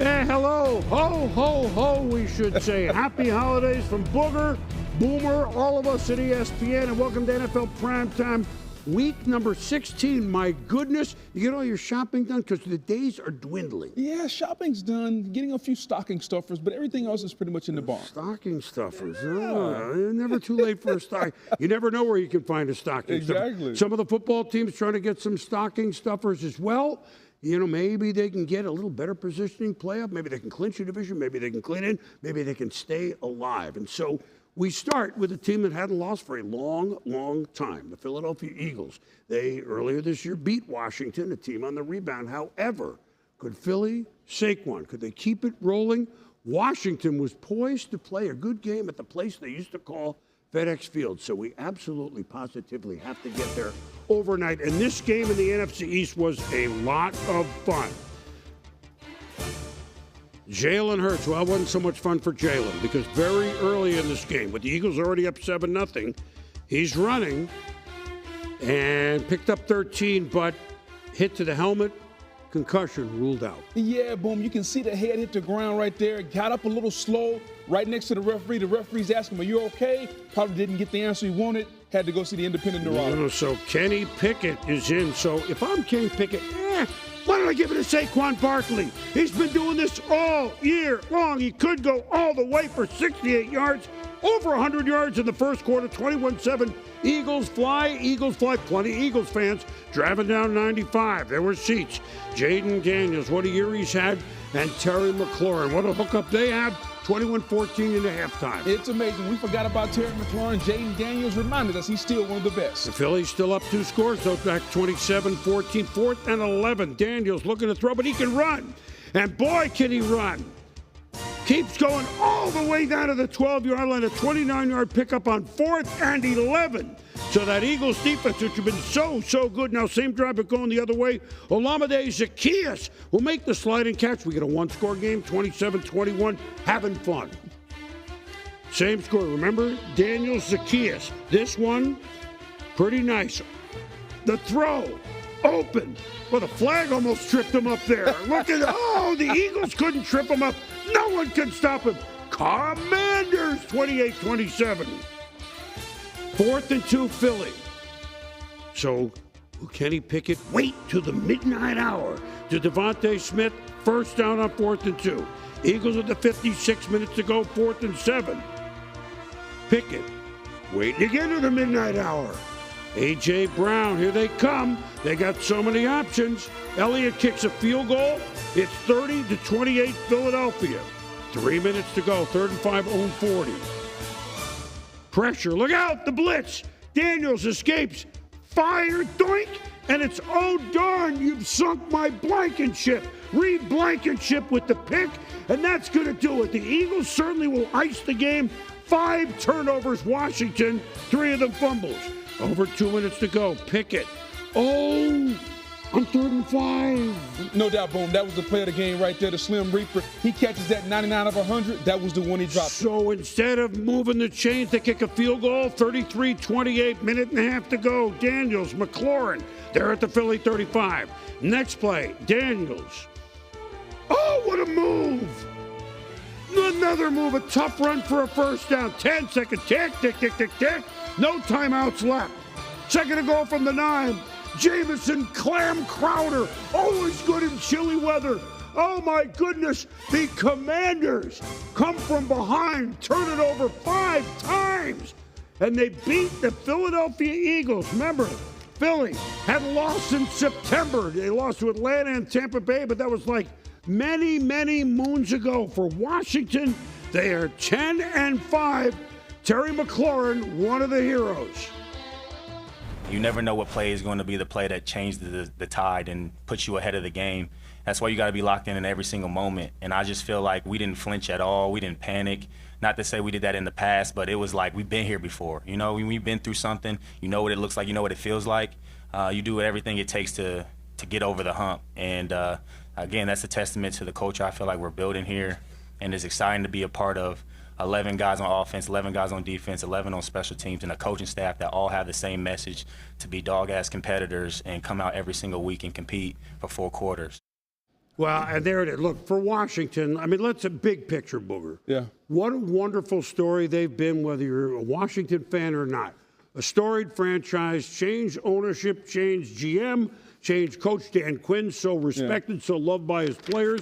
Hello, ho, ho, ho, we should say. Happy holidays from Booger, Boomer, all of us at ESPN, and welcome to NFL Primetime, week number 16. My goodness, you get all your shopping done? Because the days are dwindling. Yeah, shopping's done, getting a few stocking stuffers, but everything else is pretty much in the barn. Stocking stuffers. Never too late for a stocking. You never know where you can find a stocking stuffer. Exactly. Some of the football teams trying to get some stocking stuffers as well. You know, maybe they can get a little better positioning play up. Maybe they can clinch a division. Maybe they can clean in. Maybe they can stay alive. And so we start with a team that hadn't lost for a long, long time, the Philadelphia Eagles. They, earlier this year, beat Washington, a team on the rebound. However, could Philly, Saquon, could they keep it rolling? Washington was poised to play a good game at the place they used to call FedEx Field. So we absolutely, positively have to get there overnight. And this game in the NFC East was a lot of fun. Jalen Hurts, well, it wasn't so much fun for Jalen because very early in this game, with the Eagles already up 7-0, he's running and picked up 13, but hit to the helmet, concussion ruled out. Yeah, boom, you can see the head hit the ground right there. Got up a little slow right next to the referee. The referee's asking him, are you okay? Probably didn't get the answer he wanted. Had to go see the independent neurologist. So Kenny Pickett is in. So if I'm Kenny Pickett, why don't I give it to Saquon Barkley? He's been doing this all year long. He could go all the way for 68 yards, over 100 yards in the first quarter, 21-7. Eagles fly. Plenty Eagles fans driving down 95. There were seats. Jaden Daniels, what a year he's had, and Terry McLaurin. What a hookup they have. 21-14 in the halftime. It's amazing. We forgot about Terry McLaurin. Jaden Daniels reminded us he's still one of the best. The Phillies still up 2 scores, though, back 27-14, 4th and 11. Daniels looking to throw, but he can run. And boy, can he run. Keeps going all the way down to the 12-yard line, a 29-yard pickup on 4th and 11. So that Eagles defense, which has been so good. Now, same drive, but going the other way. Olamide Zaccheaus will make the slide and catch. We get a one-score game, 27-21, having fun. Same score. Remember, Daniels, Zaccheaus. This one, pretty nice. The throw, open. Well, the flag almost tripped him up there. Look at the Eagles couldn't trip him up. No one can stop him. Commanders, 28-27. 4th and 2, Philly. So, Kenny Pickett wait to the midnight hour to Devontae Smith, first down on 4th and 2. Eagles with the 56 minutes to go, 4th and 7. Pickett waiting again to the midnight hour. A.J. Brown, here they come. They got so many options. Elliott kicks a field goal. It's 30-28 Philadelphia. 3 minutes to go, 3rd and 5, own 40. Pressure, look out, the blitz. Daniels escapes, fire, doink, and it's, oh darn, you've sunk my Blankenship. Reed Blankenship with the pick, and that's going to do it. The Eagles certainly will ice the game. 5 turnovers, Washington, 3 of them fumbles. Over 2 minutes to go, Pickett. Oh, on 3rd and 5. No doubt, boom. That was the play of the game right there, the Slim Reaper. He catches that 99 of 100. That was the one he dropped. So instead of moving the chains, they kick a field goal. 33-28, minute and a half to go. Daniels, McLaurin, they're at the Philly 35. Next play, Daniels. Oh, what a move. Another move, a tough run for a first down. 10-second tick, tick, tick, tick, tick. No timeouts left. Second to go from the 9. Jamison Clam Crowder, always good in chilly weather. Oh my goodness, the Commanders come from behind, turn it over 5 times, and they beat the Philadelphia Eagles. Remember, Philly had lost in September. They lost to Atlanta and Tampa Bay, but that was like many, many moons ago. For Washington, they are 10-5. Terry McLaurin, one of the heroes. You never know what play is going to be the play that changed the tide and puts you ahead of the game. That's why you got to be locked in every single moment. And I just feel like we didn't flinch at all. We didn't panic. Not to say we did that in the past, but it was like we've been here before. You know, when we've been through something, you know what it looks like, you know what it feels like. You do everything it takes to get over the hump. And, again, that's a testament to the culture I feel like we're building here. And it's exciting to be a part of 11 guys on offense, 11 guys on defense, 11 on special teams, and a coaching staff that all have the same message to be dog-ass competitors and come out every single week and compete for 4 quarters. Well, and there it is. Look, for Washington, I mean, let's a big picture, Booger. Yeah. What a wonderful story they've been, whether you're a Washington fan or not. A storied franchise, changed ownership, changed GM, changed Coach Dan Quinn, so respected, so loved by his players.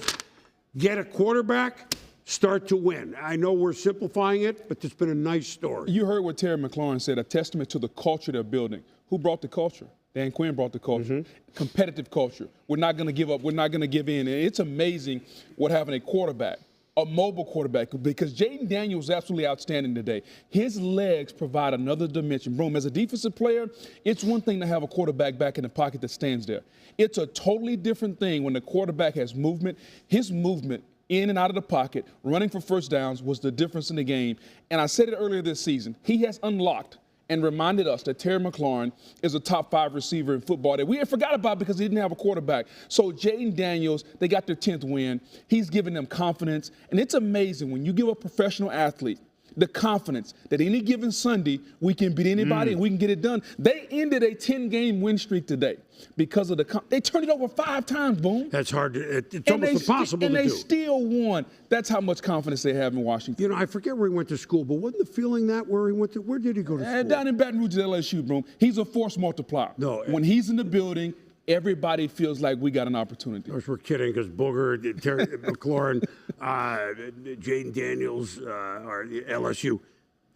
Get a quarterback, start to win. I know we're simplifying it, but it's been a nice story. You heard what Terry McLaurin said, a testament to the culture they're building. Who brought the culture? Dan Quinn brought the culture. Competitive culture. We're not going to give up. We're not going to give in. And it's amazing what having a quarterback, a mobile quarterback, because Jaden Daniels is absolutely outstanding today. His legs provide another dimension. Broom, as a defensive player, it's one thing to have a quarterback back in the pocket that stands there. It's a totally different thing when the quarterback has movement. His movement in and out of the pocket, running for first downs was the difference in the game. And I said it earlier this season. He has unlocked and reminded us that Terry McLaurin is a top 5 receiver in football that we had forgot about because he didn't have a quarterback. So Jaden Daniels, they got their 10th win. He's giving them confidence. And it's amazing when you give a professional athlete the confidence that any given Sunday we can beat anybody and we can get it done. They ended a 10-game win streak today because of they turned it over 5 times, Boom. That's hard. It's almost impossible to do. And they still won. That's how much confidence they have in Washington. You know, I forget where he went to school, but wasn't the feeling that where he went to? Where did he go to school? Down in Baton Rouge, LSU, Boom. He's a force multiplier. No. When he's in the building, everybody feels like we got an opportunity. Of course, we're kidding because Booger, Terry McLaurin, Jaden Daniels, are LSU.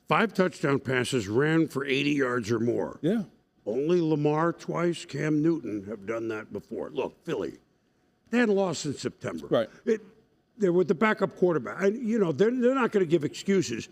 5 touchdown passes, ran for 80 yards or more. Yeah. Only Lamar twice, Cam Newton have done that before. Look, Philly, they hadn't lost in September. Right. They were the backup quarterback. And, you know, they're not going to give excuses.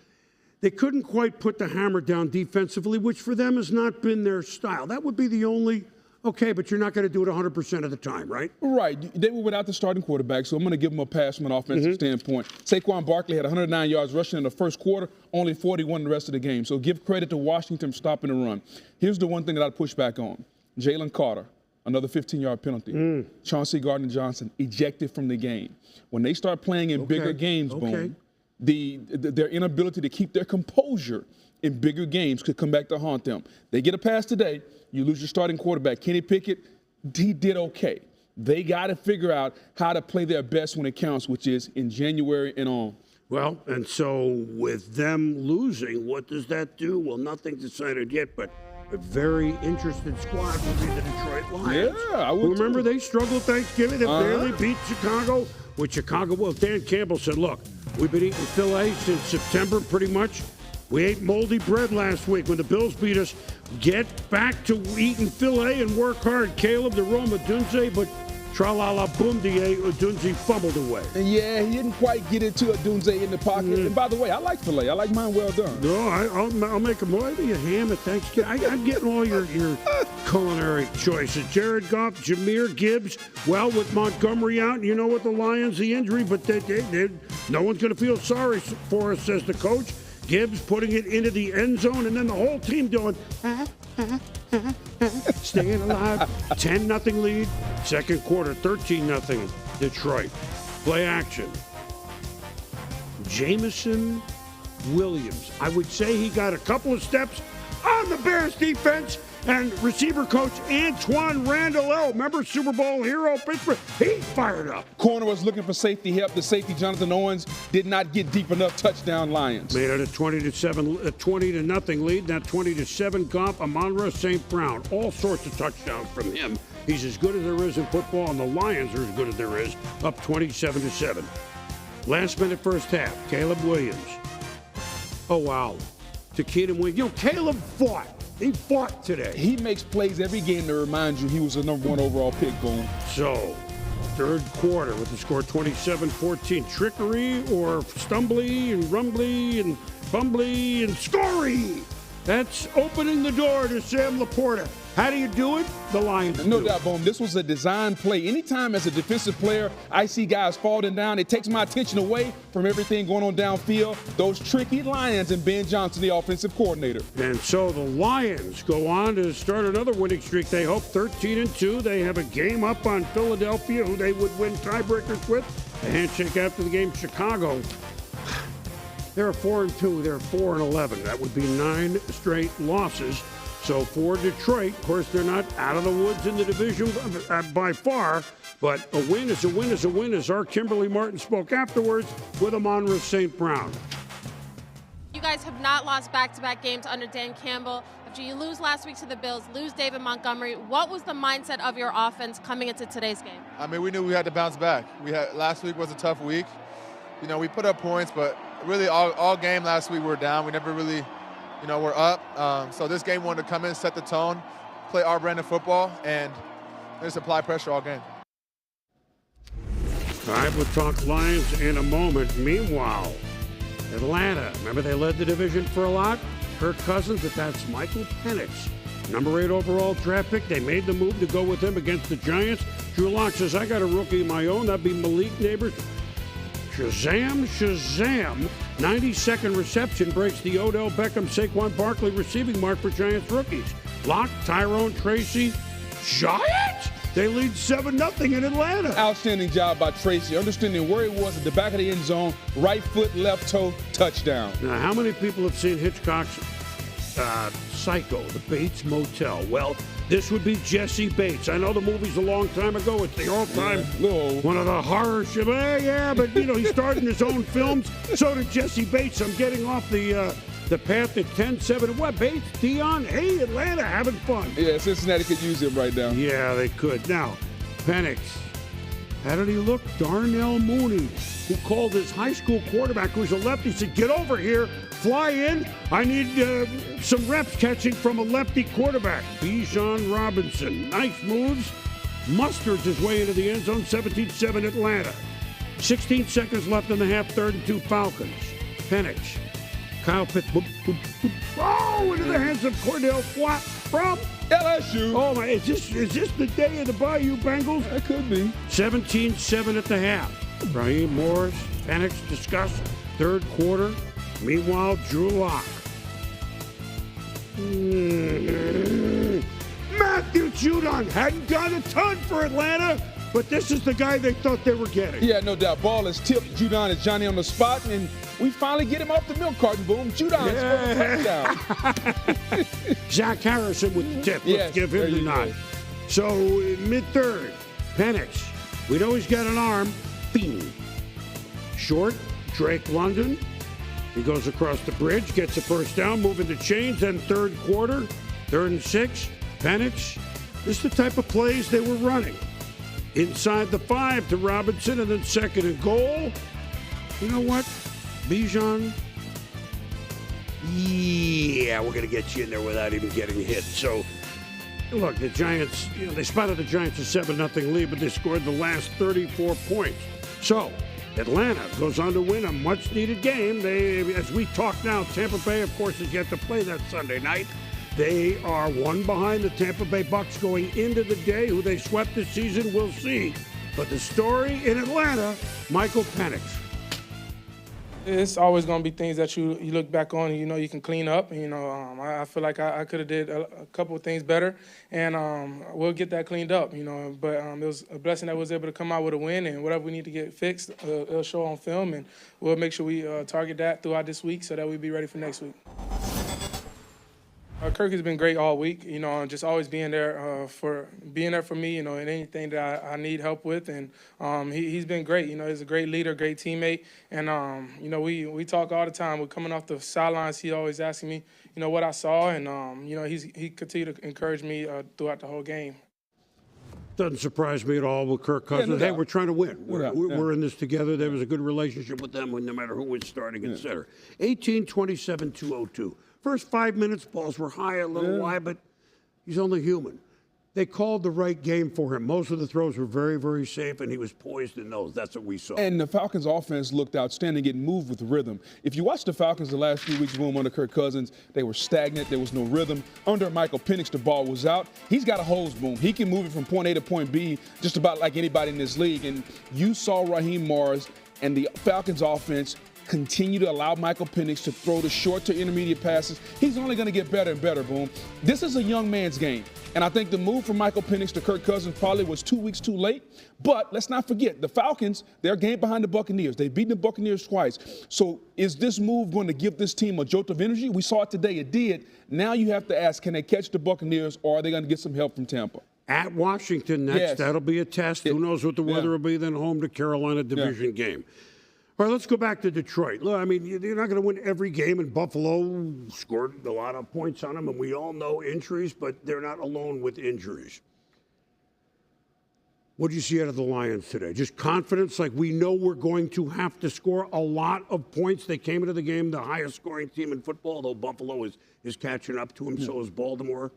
They couldn't quite put the hammer down defensively, which for them has not been their style. That would be the only... Okay, but you're not going to do it 100% of the time, right? Right. They were without the starting quarterback, so I'm going to give them a pass from an offensive standpoint. Saquon Barkley had 109 yards rushing in the first quarter, only 41 the rest of the game. So give credit to Washington for stopping the run. Here's the one thing that I'd push back on. Jalen Carter, another 15-yard penalty. Chauncey Gardner-Johnson ejected from the game. When they start playing in bigger games, Boom, their inability to keep their composure in bigger games could come back to haunt them. They get a pass today. You lose your starting quarterback. Kenny Pickett, he did okay. They got to figure out how to play their best when it counts, which is in January and on. Well, and so with them losing, what does that do? Well, nothing's decided yet, but a very interested squad will be the Detroit Lions. Yeah, I would remember too. They struggled Thanksgiving. They barely beat Chicago. With Chicago, well, Dan Campbell said, look, we've been eating filet since September pretty much. We ate moldy bread last week when the Bills beat us. Get back to eating filet and work hard. Caleb, the Roma Dunze, but tra-la-la boom-die, Dunze fumbled away. And yeah, he didn't quite get it to a Dunze in the pocket. And by the way, I like filet. I like mine well done. No, I'll make a more. Maybe a ham at Thanksgiving. I'm getting all your culinary choices. Jared Goff, Jahmyr Gibbs, well, with Montgomery out, you know what, the Lions, the injury, but no one's going to feel sorry for us, says the coach. Gibbs putting it into the end zone, and then the whole team doing, staying alive. 10-0 lead. Second quarter, 13-0 Detroit. Play action. Jameson Williams. I would say he got a couple of steps on the Bears defense, and receiver coach Antoine Randall, remember Super Bowl hero Pittsburgh? He fired up. Corner was looking for safety help. The safety, Jonathan Owens, did not get deep enough. Touchdown Lions. Made it a 20-0 lead. Now 20-7. Goff, Amon-Ra St. Brown. All sorts of touchdowns from him. He's as good as there is in football, and the Lions are as good as there is. Up 27-7. Last minute first half. Caleb Williams. Oh wow. To Keenan Williams. You know, Caleb fought. He fought today. He makes plays every game to remind you he was the number 1 overall pick, Boom. So, third quarter with the score 27-14. Trickery or stumbly and rumbly and bumbly and scory. That's opening the door to Sam Laporta. How do you do it? The Lions No do doubt, Boom. This was a design play. Anytime as a defensive player, I see guys falling down, it takes my attention away from everything going on downfield. Those tricky Lions and Ben Johnson, the offensive coordinator. And so the Lions go on to start another winning streak. They hope 13-2. They have a game up on Philadelphia, who they would win tiebreakers with. A handshake after the game, Chicago. They're 4-2. They're 4-11. That would be 9 straight losses. So for Detroit, of course, they're not out of the woods in the division by far, but a win is a win is a win, as our Kimberly Martin spoke afterwards with Amon-Ra St. Brown. You guys have not lost back-to-back games under Dan Campbell. After you lose last week to the Bills, lose David Montgomery, what was the mindset of your offense coming into today's game? I mean, we knew we had to bounce back. Last week was a tough week. You know, we put up points, but really all game last week we were down. We never really, we're up. So this game wanted to come in, set the tone, play our brand of football, and just apply pressure all game. All right, we'll talk Lions in a moment. Meanwhile, Atlanta, remember they led the division for a lot? Kirk Cousins, but that's Michael Penix. Number 8 overall draft pick. They made the move to go with him against the Giants. Drew Lock says, I got a rookie of my own. That'd be Malik Neighbors. Shazam, Shazam. 92nd reception breaks the Odell Beckham, Saquon Barkley receiving mark for Giants rookies. Lock, Tyrone Tracy, Giants? They lead 7-0 in Atlanta. Outstanding job by Tracy, understanding where he was at the back of the end zone, right foot, left toe, touchdown. Now, how many people have seen Hitchcock's Psycho, the Bates Motel? Well, this would be Jesse Bates. I know the movie's a long time ago. It's the all-time one of the horror shows. Yeah, but, he starred in his own films. So did Jesse Bates. I'm getting off the path at 10-7. What, Bates? Dion? Hey, Atlanta, having fun. Yeah, Cincinnati could use him right now. Yeah, they could. Now, Penix. How did he look? Darnell Mooney, who called his high school quarterback, who's a lefty, said, get over here, fly in. I need some reps catching from a lefty quarterback. Bijan Robinson. Nice moves. Musters his way into the end zone, 17-7 Atlanta. 16 seconds left in the half, 3rd and 2 Falcons. Penix. Kyle Pitts. Oh, into the hands of Cordell Flott from LSU. Oh, my. Is this the day of the Bayou Bengals? That could be. 17-7 at the half. Raheem Morris, Penix discussed 3rd quarter. Meanwhile, Drew Lock. Matthew Judon hadn't done a ton for Atlanta, but this is the guy they thought they were getting. Yeah, no doubt. Ball is tipped. Judon is Johnny on the spot, and we finally get him off the milk carton. Boom. Judon is touchdown. Zach Harrison with the tip. Let's give him the nod. So, mid-3rd, Penix. We know he's got an arm. Bing. Short, Drake London. He goes across the bridge, gets a first down, moving the chains. Then 3rd quarter, 3rd and 6, Penix. This is the type of plays they were running. Inside the 5 to Robinson, and then 2nd and goal. You know what? Bijan. Yeah, we're going to get you in there without even getting hit. So, look, the Giants, they spotted the Giants a 7-0 lead, but they scored the last 34 points. So, Atlanta goes on to win a much-needed game. As we talk now, Tampa Bay, of course, is yet to play that Sunday night. They are one behind the Tampa Bay Bucks going into the day. Who they swept this season, we'll see. But the story in Atlanta, Michael Penix. It's always going to be things that you look back on and you can clean up. I feel like I could have did a couple of things better, and we'll get that cleaned up. But it was a blessing that I was able to come out with a win, and whatever we need to get fixed, it'll show on film, and we'll make sure we target that throughout this week so that we'll be ready for next week. Kirk has been great all week, just always being there for me, and anything that I need help with. And he's been great. He's a great leader, great teammate. And, we talk all the time. We're coming off the sidelines. He always asking me, what I saw. And, he continued to encourage me throughout the whole game. Doesn't surprise me at all with Kirk Cousins. No hey, we're trying to win. We're in this together. There was a good relationship with them, no matter who was starting at center. 18-27-202. First 5 minutes, balls were high, a little wide, but he's only human. They called the right game for him. Most of the throws were very, very safe, and he was poised in those. That's what we saw. And the Falcons' offense looked outstanding. It moved with rhythm. If you watch the Falcons the last few weeks, boom, under Kirk Cousins, they were stagnant. There was no rhythm. Under Michael Penix, the ball was out. He's got a hose, boom. He can move it from point A to point B just about like anybody in this league. And you saw Raheem Morris and the Falcons' offense continue to allow Michael Penix to throw the short to intermediate passes. He's only going to get better and better, boom. This is a young man's game. And I think the move from Michael Penix to Kirk Cousins probably was 2 weeks too late. But let's not forget, the Falcons, they're a game behind the Buccaneers. They've beaten the Buccaneers twice. So is this move going to give this team a jolt of energy? We saw it today. It did. Now you have to ask, can they catch the Buccaneers, or are they going to get some help from Tampa? At Washington next, Yes. that'll be a test. Who knows what the weather will be, then home to Carolina division game. All right, let's go back to Detroit. Look, I mean, you're not going to win every game, and Buffalo scored a lot of points on them, and we all know injuries, but they're not alone with injuries. What do you see out of the Lions today? Just confidence, like we know we're going to have to score a lot of points. They came into the game the highest scoring team in football, though Buffalo is catching up to them, so is Baltimore.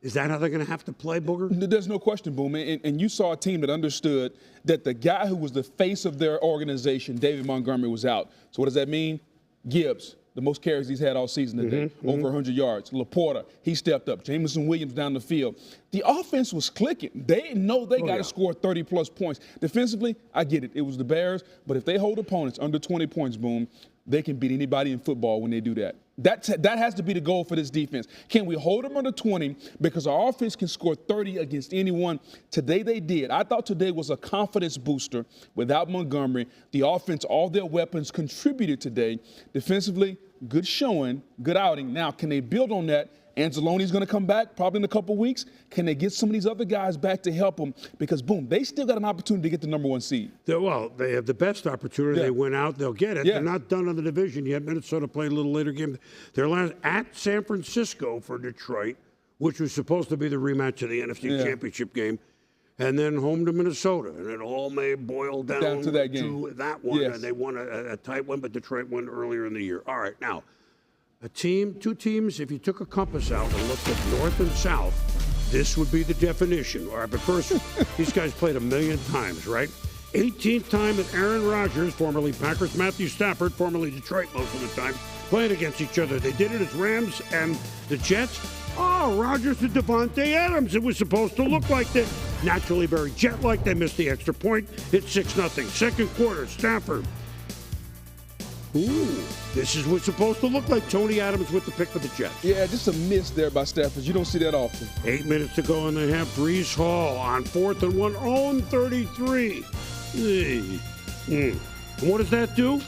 Is that how they're going to have to play, Booger? There's no question, Boom. And you saw a team that understood that the guy who was the face of their organization, David Montgomery, was out. So what does that mean? Gibbs, the most carries he's had all season today, over 100 yards. Laporta, he stepped up. Jameson Williams down the field. The offense was clicking. They know they got to score 30-plus points. Defensively, I get it. It was the Bears. But if they hold opponents under 20 points, Boom, they can beat anybody in football when they do that. That has to be the goal for this defense. Can we hold them under 20? Because our offense can score 30 against anyone. Today they did. I thought today was a confidence booster without Montgomery. The offense, all their weapons contributed today. Defensively, good showing, good outing. Now, can they build on that? Anzalone's going to come back probably in a couple weeks. Can they get some of these other guys back to help them? Because, boom, they still got an opportunity to get the number 1 seed. Well, they have the best opportunity. They win out, they'll get it. Yes. They're not done on the division yet. Minnesota played a little later game. They're last at San Francisco for Detroit, which was supposed to be the rematch of the NFC Championship game, and then home to Minnesota. And it all may boil down to that game. To that one. Yes. And they won a tight one, but Detroit won earlier in the year. All right, now, two teams, if you took a compass out and looked at north and south, this would be the definition. All right, but first, these guys played 1,000,000 times, right? 18th time that Aaron Rodgers, formerly Packers, Matthew Stafford, formerly Detroit most of the time, played against each other. They did it as Rams and the Jets. Oh, Rodgers and Devontae Adams. It was supposed to look like that. Naturally very Jet-like. They missed the extra point. It's 6-0. Second quarter, Stafford. Ooh, this is what's supposed to look like. Tony Adams with the pick for the Jets. Yeah, just a miss there by Stafford. You don't see that often. 8 minutes to go in the half. Brees Hall on 4th and 1, own 33. And what does that do?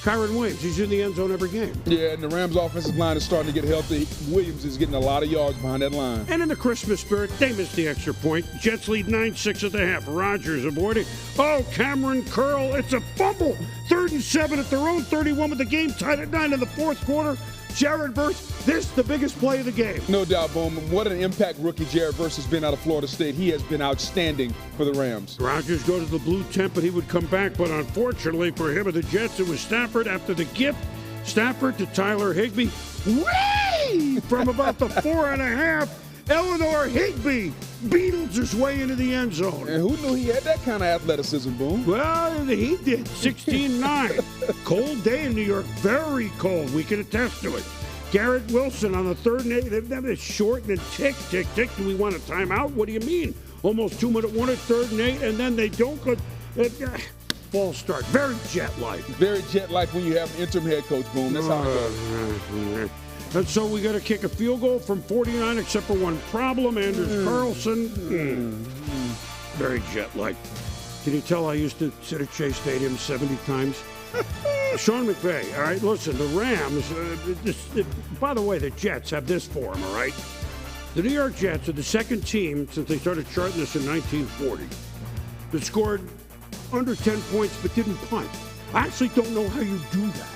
Kyron Williams, he's in the end zone every game. Yeah, and the Rams' offensive line is starting to get healthy. Williams is getting a lot of yards behind that line. And in the Christmas spirit, they missed the extra point. Jets lead 9-6 at the half. Rodgers avoiding. Oh, Cameron Curl, it's a fumble. 3rd and 7 at their own 31 with the game tied at 9 in the fourth quarter. Jared Verse, this the biggest play of the game. No doubt, Bowman. What an impact rookie Jared Verse has been out of Florida State. He has been outstanding for the Rams. Rodgers go to the blue tent, but he would come back. But unfortunately for him and the Jets, it was Stafford after the gift. Stafford to Tyler Higbee. Way from about the 4.5. Eleanor Higbee beetles his way into the end zone. And who knew he had that kind of athleticism, Boom? Well, he did. 16-9. Cold day in New York. Very cold. We can attest to it. Garrett Wilson on the 3rd and 8. That is short and then tick, tick, tick. Do we want a timeout? What do you mean? Almost 2-minute one at 3rd and 8, and then they don't go. False start. Very Jet-like. Very Jet-like when you have an interim head coach, Boom. That's how it goes. And so we got to kick a field goal from 49, except for one problem. Anders Carlson. Very Jet-like. Can you tell I used to sit at Chase Stadium 70 times? Sean McVay. All right, listen, the Rams, by the way, the Jets have this for them, all right? The New York Jets are the second team since they started charting this in 1940 that scored under 10 points but didn't punt. I actually don't know how you do that.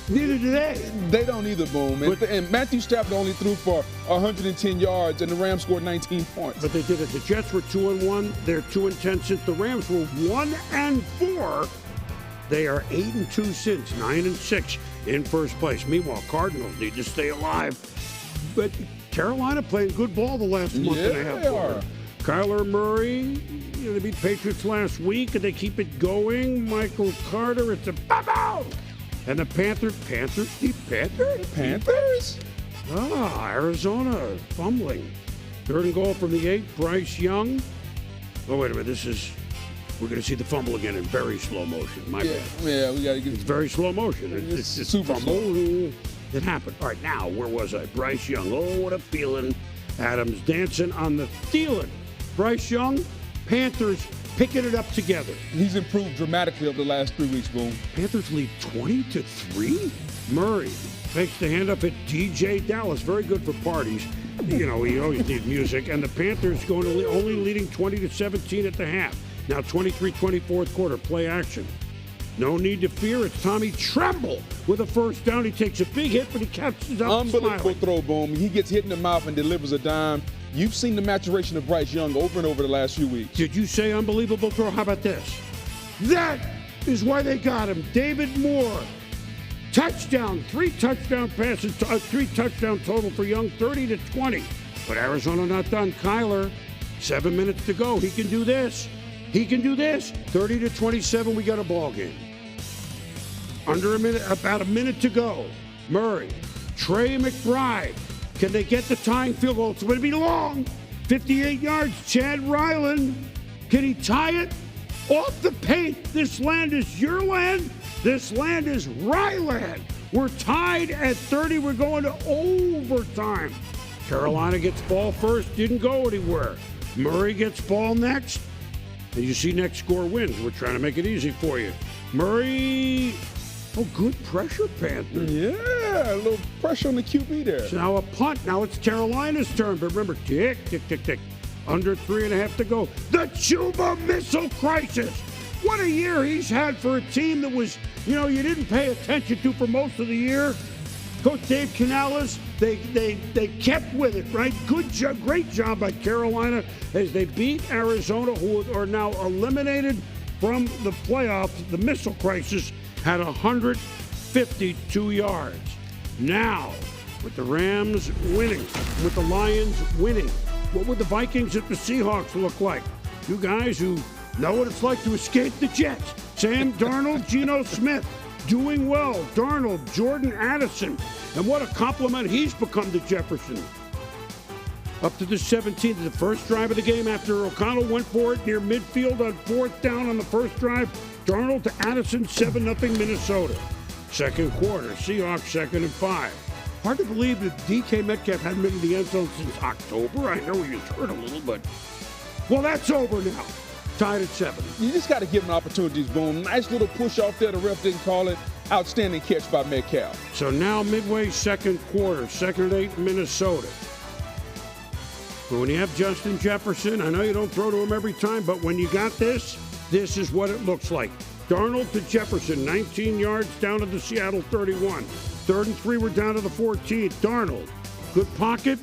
Neither do they. They don't either, Boom. And Matthew Stafford only threw for 110 yards, and the Rams scored 19 points. But they did it. The Jets were 2-1. They're 2-10 since the Rams were 1-4. They are 8-2 since 9-6 in first place. Meanwhile, Cardinals need to stay alive. But Carolina playing good ball the last month and a half. They are. Kyler Murray, they beat Patriots last week, and they keep it going. Michael Carter, it's a bow. And the Panthers? Arizona fumbling. 3rd and goal from the 8, Bryce Young. Oh, wait a minute, we're going to see the fumble again in very slow motion. My bad. Yeah, we got to get It's very slow motion. It's super fumble. It happened. All right, now, where was I? Bryce Young. Oh, what a feeling. Adams dancing on the Thielen. Bryce Young, Panthers picking it up together. He's improved dramatically over the last 3 weeks, Boom. Panthers lead 20-3. Murray fakes the handoff at DJ Dallas. Very good for parties. You know, he always needs music. And the Panthers going to only leading 20-17 at the half. Now 23-20 fourth quarter. Play action. No need to fear. It's Tommy Tremble with a first down. He takes a big hit, but he catches up. Unbelievable smiling. throw, Boom. He gets hit in the mouth and delivers a dime. You've seen the maturation of Bryce Young over and over the last few weeks. Did you say unbelievable throw? How about this? That is why they got him. David Moore. Touchdown. 3 touchdown passes. 3 touchdown total for Young. 30-20. But Arizona not done. Kyler, 7 minutes to go. He can do this. He can do this. 30-27. We got a ball game. Under a minute, about a minute to go. Murray, Trey McBride. Can they get the tying field goal? It's going to be long. 58 yards. Chad Ryland. Can he tie it? Off the paint. This land is your land. This land is Ryland. We're tied at 30. We're going to overtime. Carolina gets ball first. Didn't go anywhere. Murray gets ball next. And you see next score wins. We're trying to make it easy for you. Murray. Oh, good pressure, Panther. Yeah, a little pressure on the QB there. So now a punt. Now it's Carolina's turn. But remember, tick, tick, tick, tick. Under 3.5 to go. The Chuba Missile Crisis. What a year he's had for a team that was, you know, you didn't pay attention to for most of the year. Coach Dave Canales, they kept with it, right? Good job, great job by Carolina as they beat Arizona, who are now eliminated from the playoffs. The Missile Crisis had 152 yards. Now, with the Rams winning, with the Lions winning, what would the Vikings and the Seahawks look like? You guys who know what it's like to escape the Jets. Sam Darnold, Geno Smith, doing well. Darnold, Jordan Addison, and what a compliment he's become to Jefferson. Up to the 17th, the first drive of the game after O'Connell went for it near midfield on 4th down on the first drive. Darnold to Addison, 7-0 Minnesota. Second quarter, Seahawks 2nd and 5. Hard to believe that DK Metcalf hadn't been in the end zone since October. I know he was hurt a little, but, well, that's over now. Tied at 7. You just got to give him opportunities, Boom. Nice little push off there. The ref didn't call it. Outstanding catch by Metcalf. So now midway second quarter, 2nd and 8 Minnesota. But when you have Justin Jefferson, I know you don't throw to him every time, but when you got this is what it looks like. Darnold to Jefferson, 19 yards down to the Seattle 31. 3rd and 3, we're down to the 14. Darnold, good pocket,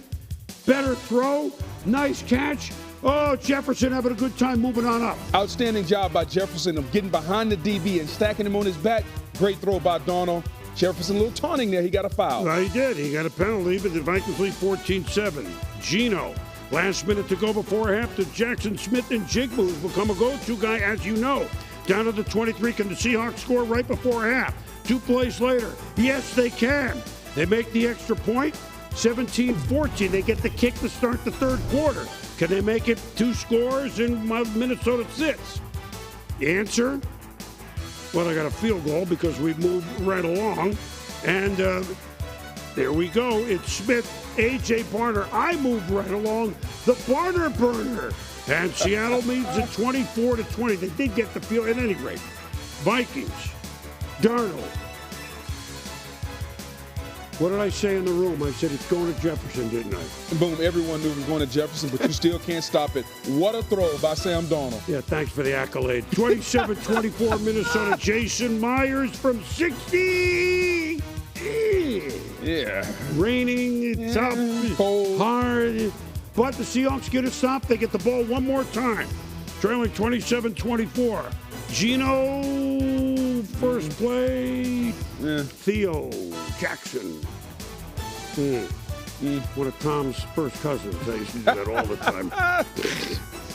better throw, nice catch. Oh, Jefferson having a good time moving on up. Outstanding job by Jefferson of getting behind the DB and stacking him on his back. Great throw by Darnold. Jefferson a little taunting there. He got a foul. Well, he did. He got a penalty, but the Vikings lead 14-7. Geno, last minute to go before half to Jackson Smith and Jigba, who's become a go-to guy, as you know. Down to the 23. Can the Seahawks score right before half? 2 plays later. Yes, they can. They make the extra point. 17-14. They get the kick to start the third quarter. Can they make it 2 scores and Minnesota sits? The answer? Well, I got a field goal because we moved right along. And there we go. It's Smith, A.J. Barner. I moved right along. The Barner burner. And Seattle leads it 24-20. They did get the field at any rate. Vikings. Darnold. What did I say in the room? I said it's going to Jefferson, didn't I? Boom, everyone knew it was going to Jefferson, but you still can't stop it. What a throw by Sam Darnold. Yeah, thanks for the accolade. 27-24 Minnesota. Jason Myers from 60. Yeah. Raining, tough, cold, hard. But the Seahawks get a stop. They get the ball one more time. Trailing 27-24. Geno, first play. Theo Jackson. One of Tom's first cousins. I used to do that all the time.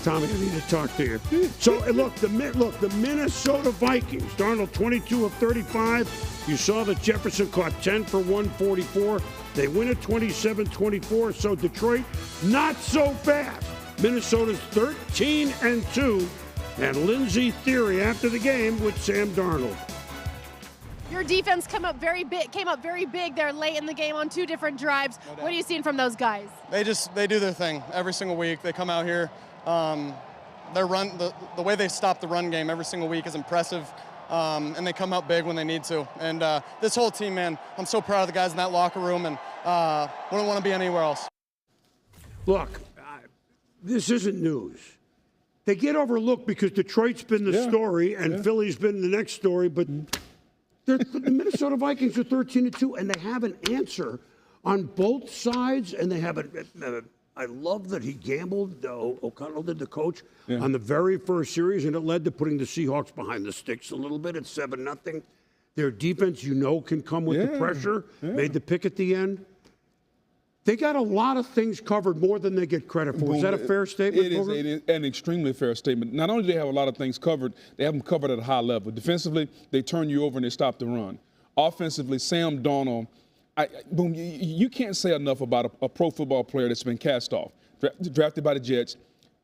Tommy, I need to talk to you. So, look, the Minnesota Vikings, Darnold 22 of 35. You saw that Jefferson caught 10 for 144. They win at 27-24. So Detroit, not so fast. Minnesota's 13-2. And Lindsey Theory after the game with Sam Darnold. Your defense came up very big there late in the game on 2 different drives. What are you seeing from those guys? They do their thing every single week. They come out here. Their run, the way they stop the run game every single week is impressive. And they come out big when they need to. And this whole team, man, I'm so proud of the guys in that locker room, and wouldn't want to be anywhere else. Look, this isn't news. They get overlooked because Detroit's been the story and Philly's been the next story, but the Minnesota Vikings are 13-2, and they have an answer on both sides, and they have I love that he gambled, O'Connell did, the coach, on the very first series, and it led to putting the Seahawks behind the sticks a little bit at 7-0. Their defense, can come with the pressure, made the pick at the end. They got a lot of things covered more than they get credit for. Is that a fair statement? It is an extremely fair statement. Not only do they have a lot of things covered, they have them covered at a high level. Defensively, they turn you over and they stop the run. Offensively, Sam Darnold, you can't say enough about a pro football player that's been cast off. Drafted by the Jets,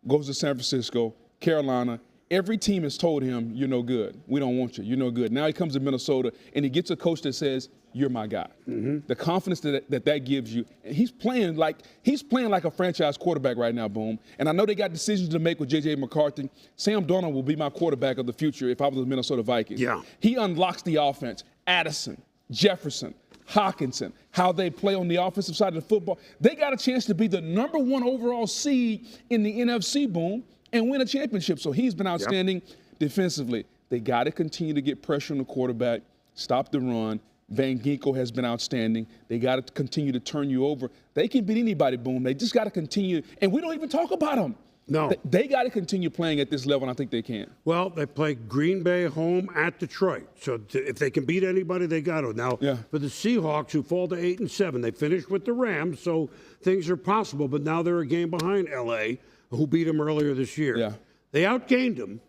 goes to San Francisco, Carolina. Every team has told him, you're no good. We don't want you. You're no good. Now he comes to Minnesota, and he gets a coach that says, you're my guy. The confidence that gives you. And he's playing like a franchise quarterback right now, Boom. And I know they got decisions to make with J.J. McCarthy. Sam Darnold will be my quarterback of the future if I was the Minnesota Vikings. Yeah. He unlocks the offense. Addison, Jefferson, Hawkinson, how they play on the offensive side of the football. They got a chance to be the #1 overall seed in the NFC, Boom, and win a championship. So he's been outstanding defensively. They got to continue to get pressure on the quarterback, stop the run. Van Ginkel has been outstanding. They got to continue to turn you over. They can beat anybody, Boom. They just got to continue. And we don't even talk about them. No. They got to continue playing at this level, and I think they can. Well, they play Green Bay home at Detroit. So if they can beat anybody, they got to. Now, for the Seahawks, who fall to 8-7, they finished with the Rams, so things are possible. But now they're a game behind L.A., who beat them earlier this year. Yeah. They outgained them.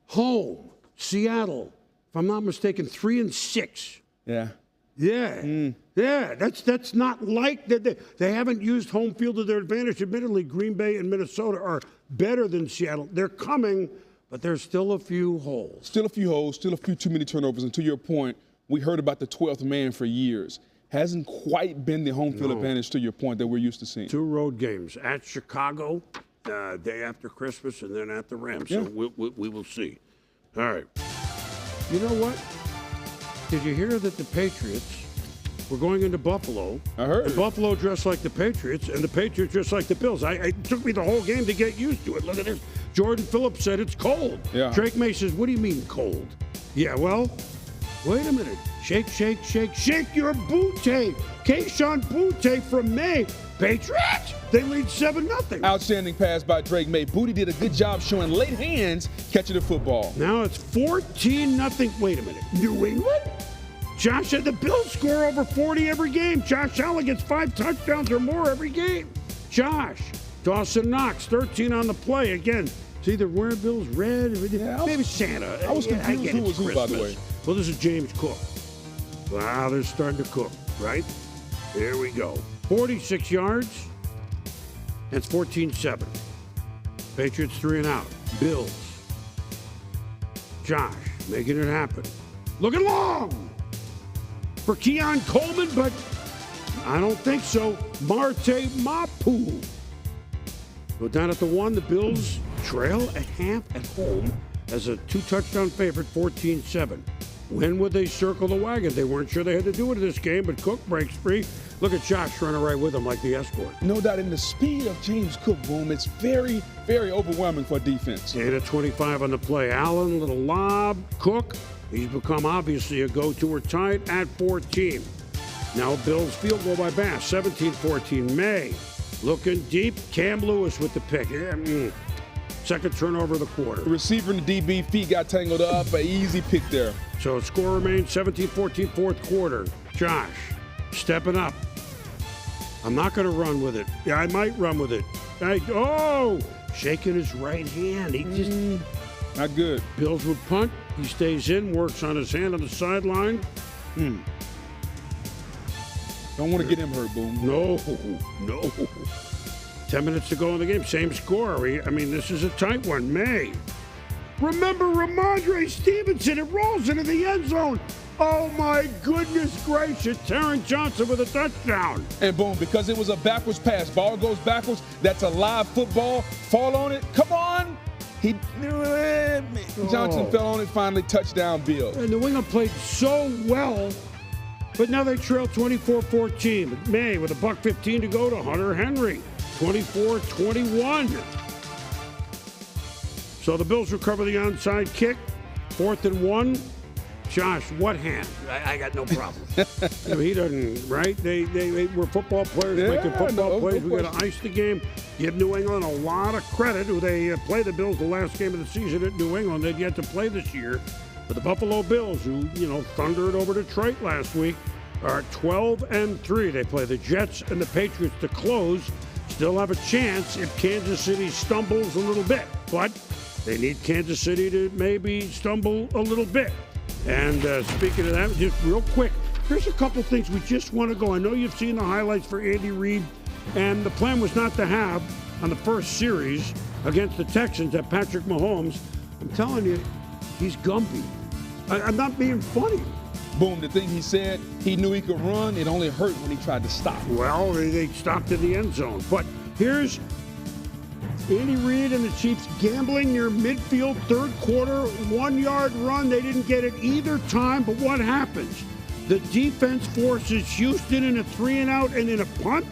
Home, Seattle, if I'm not mistaken, 3-6. Yeah. Yeah. Yeah. That's not like that. They haven't used home field to their advantage. Admittedly, Green Bay and Minnesota are better than Seattle. They're coming, but there's still a few holes. Still a few too many turnovers. And to your point, we heard about the 12th man for years. Hasn't quite been the home field advantage, to your point, that we're used to seeing. 2 road games at Chicago, day after Christmas, and then at the Rams. So we will see. All right. You know what? Did you hear that the Patriots were going into Buffalo? I heard. And Buffalo dressed like the Patriots, and the Patriots dressed like the Bills. It took me the whole game to get used to it. Look at this. Jordan Phillips said it's cold. Yeah. Drake May says, what do you mean cold? Yeah, well, wait a minute. Shake, shake, shake, shake your booty. Kayshon Boutte from May. Patriots, they lead 7-0. Outstanding pass by Drake May. Booty did a good job showing late hands catching the football. Now it's 14-0. Wait a minute. New England? Josh said the Bills score over 40 every game. Josh Allen gets 5 touchdowns or more every game. Josh. Dawson Knox, 13 on the play. Again, it's either wearing Bills red, maybe Santa. I was confused who was who, by the way. Well, this is James Cook. Wow, they're starting to cook, right? Here we go. 46 yards. That's 14-7. Patriots 3 and out. Bills. Josh making it happen. Looking long for Keon Coleman, but I don't think so. Marte Mapu. Go down at the 1. The Bills trail at half at home as a 2-touchdown favorite, 14-7. When would they circle the wagon? They weren't sure they had to do it in this game, but Cook breaks free. Look at Josh running right with him like the escort. No doubt in the speed of James Cook, Boom, it's very, very overwhelming for defense. 8-25 on the play. Allen, little lob. Cook, he's become obviously a go-to or tied at 14. Now Bills field goal by Bass, 17-14. May looking deep. Cam Lewis with the pick. Second turnover of the quarter. The receiver and the DB feet got tangled up. An easy pick there. So score remains 17-14 fourth quarter. Josh stepping up. I'm not going to run with it. Yeah, I might run with it. Shaking his right hand. He just not good. Bills would punt. He stays in, works on his hand on the sideline. Don't want to get him hurt, Boom. No. 10 minutes to go in the game. Same score. This is a tight one. May. Remember Ramondre Stevenson. It rolls into the end zone. Oh, my goodness gracious. Taron Johnson with a touchdown. And boom, because it was a backwards pass. Ball goes backwards. That's a live football. Fall on it. Come on. Johnson fell on it finally. Touchdown, Bill. And New England played so well, but now they trail 24-14. May with $1:15 to go to Hunter Henry. 24-21. So the Bills recover the onside kick. 4th and 1. Josh, what hand? I got no problem. He doesn't, right? They were football players making football plays. We got to ice the game. Give New England a lot of credit. They play the Bills the last game of the season at New England. They'd yet to play this year. But the Buffalo Bills, who, thundered over Detroit last week, are 12-3. They play the Jets and the Patriots to close. Still have a chance if Kansas City stumbles a little bit. But they need Kansas City to maybe stumble a little bit. And speaking of that, just real quick, here's a couple things we just want to go. I know you've seen the highlights for Andy Reid, and the plan was not to have on the first series against the Texans at Patrick Mahomes. I'm telling you, he's gumpy. I'm not being funny. Boom, the thing he said, he knew he could run. It only hurt when he tried to stop. Well, they stopped in the end zone. But here's Andy Reid and the Chiefs gambling near midfield, third quarter, 1-yard run. They didn't get it either time, but what happens? The defense forces Houston in a 3-and-out and in a punt.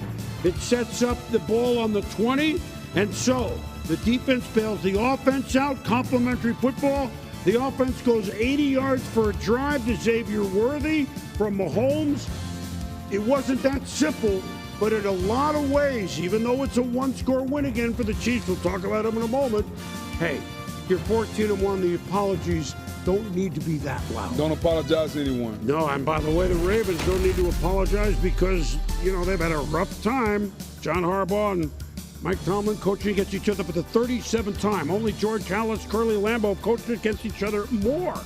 It sets up the ball on the 20, and so the defense bails the offense out, complimentary football. The offense goes 80 yards for a drive to Xavier Worthy from Mahomes. It wasn't that simple. But in a lot of ways, even though it's a one-score win again for the Chiefs, we'll talk about them in a moment. Hey, you're 14-1. The apologies don't need to be that loud. Don't apologize to anyone. No, and by the way, the Ravens don't need to apologize because, they've had a rough time. John Harbaugh and Mike Tomlin coaching against each other for the 37th time. Only George Halas, Curly Lambeau coached against each other more.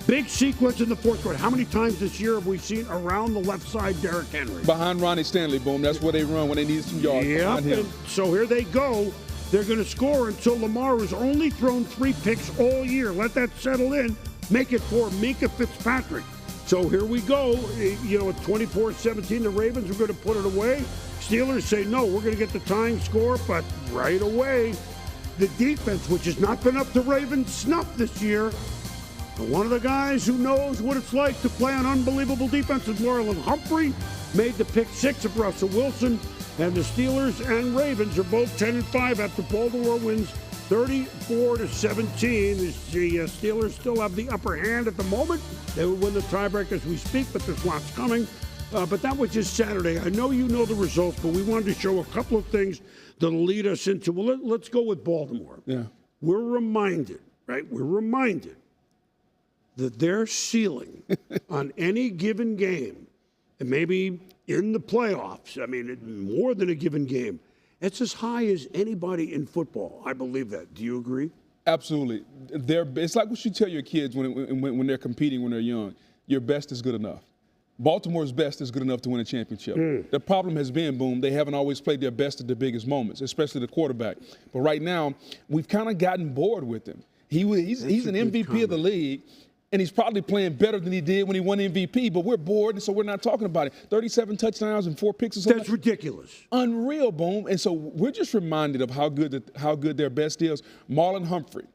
Big sequence in the fourth quarter. How many times this year have we seen around the left side Derrick Henry? Behind Ronnie Stanley, boom. That's where they run when they need some yards. Yep, and so here they go. They're going to score until Lamar has only thrown 3 picks all year. Let that settle in. Make it for Minkah Fitzpatrick. So here we go. At 24-17, the Ravens are going to put it away. Steelers say, no, we're going to get the tying score, but right away, the defense, which has not been up to Ravens snuff this year, and one of the guys who knows what it's like to play on unbelievable defense is Marlon Humphrey. Made the pick 6 of Russell Wilson. And the Steelers and Ravens are both 10-5 after Baltimore wins 34-17. The Steelers still have the upper hand at the moment. They would win the tiebreak as we speak, but there's lots coming. But that was just Saturday. I know you know the results, but we wanted to show a couple of things that'll lead us into, well, let's go with Baltimore. Yeah. We're reminded, right? We're reminded that their ceiling on any given game, and maybe in the playoffs, more than a given game, it's as high as anybody in football. I believe that. Do you agree? Absolutely. It's like what you tell your kids when they're competing when they're young. Your best is good enough. Baltimore's best is good enough to win a championship. The problem has been, boom, they haven't always played their best at the biggest moments, especially the quarterback. But right now, we've kind of gotten bored with him. He's an MVP of the league. And he's probably playing better than he did when he won MVP, but we're bored, and so we're not talking about it. 37 touchdowns and 4 picks or something. That's ridiculous. Unreal, boom. And so we're just reminded of how good their best is. Marlon Humphrey,